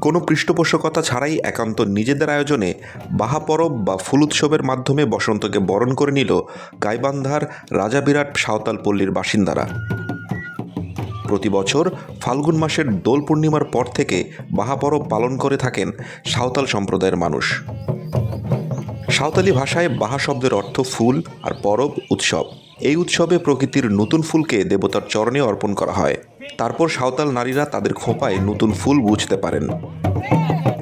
কোনো পৃষ্ঠপোষকতা ছাড়াই একান্ত নিজেদের আয়োজনে বাহা পরব বা ফুল উৎসবের মাধ্যমে বসন্তকে বরণ করে নিল গাইবান্ধার রাজাবিরাট সাঁওতাল পল্লীর বাসিন্দারা। প্রতি বছর ফাল্গুন মাসের দোল পূর্ণিমার পর থেকে বাহা পরব পালন করে থাকেন সাঁওতাল সম্প্রদায়ের মানুষ। সাঁওতালি ভাষায় বাহা শব্দের অর্থ ফুল আর পরব উৎসব। এই উৎসবে প্রকৃতির নতুন ফুলকে দেবতার চরণে অর্পণ করা হয়। তারপর সাঁওতাল নারীরা তাদের খোঁপায় নতুন ফুল গুঁজতে পারেন।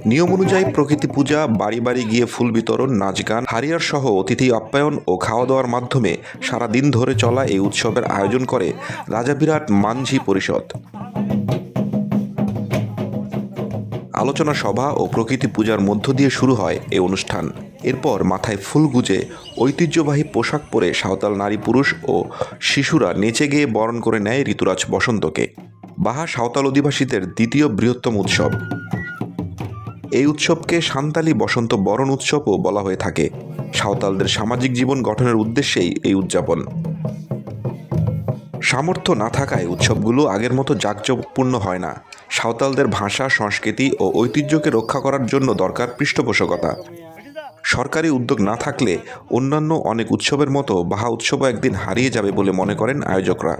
নিয়ম অনুযায়ী প্রকৃতি পূজা, বাড়ি বাড়ি গিয়ে ফুল বিতরণ, নাচ গান, হারিয়ার সহ অতিথি আপ্যায়ন ও খাওয়া দাওয়ার মাধ্যমে সারা দিন ধরে চলা এই উৎসবের আয়োজন করে রাজাবিরাট মানঝি পরিষদ। আলোচনা সভা ও প্রকৃতি পূজার মধ্য দিয়ে শুরু হয় এই অনুষ্ঠান। এরপর মাথায় ফুল গুজে ঐতিহ্যবাহী পোশাক পরে সাঁওতাল নারী, পুরুষ ও শিশুরা নেচে গেয়ে বরণ করে নেয় ঋতুরাজ বসন্তকে। বাহা সাঁওতাল অধিবাসীদের দ্বিতীয় বৃহত্তম উৎসব। এই উৎসবকে সান্তালি বসন্ত বরণ উৎসবও বলা হয়ে থাকে। সাঁওতালদের সামাজিক জীবন গঠনের উদ্দেশ্যেই এই উদযাপন। সামর্থ্য না থাকায় উৎসবগুলো আগের মতো জাঁকজমকপূর্ণ হয় না। সাঁওতালদের ভাষা, সংস্কৃতি ও ঐতিহ্যকে রক্ষা করার জন্য দরকার পৃষ্ঠপোষকতা। সরকারি উদ্যোগ না থাকলে অন্যান্য অনেক উৎসবের মতো বাহা উৎসবও একদিন হারিয়ে যাবে বলে মনে করেন আয়োজকরা।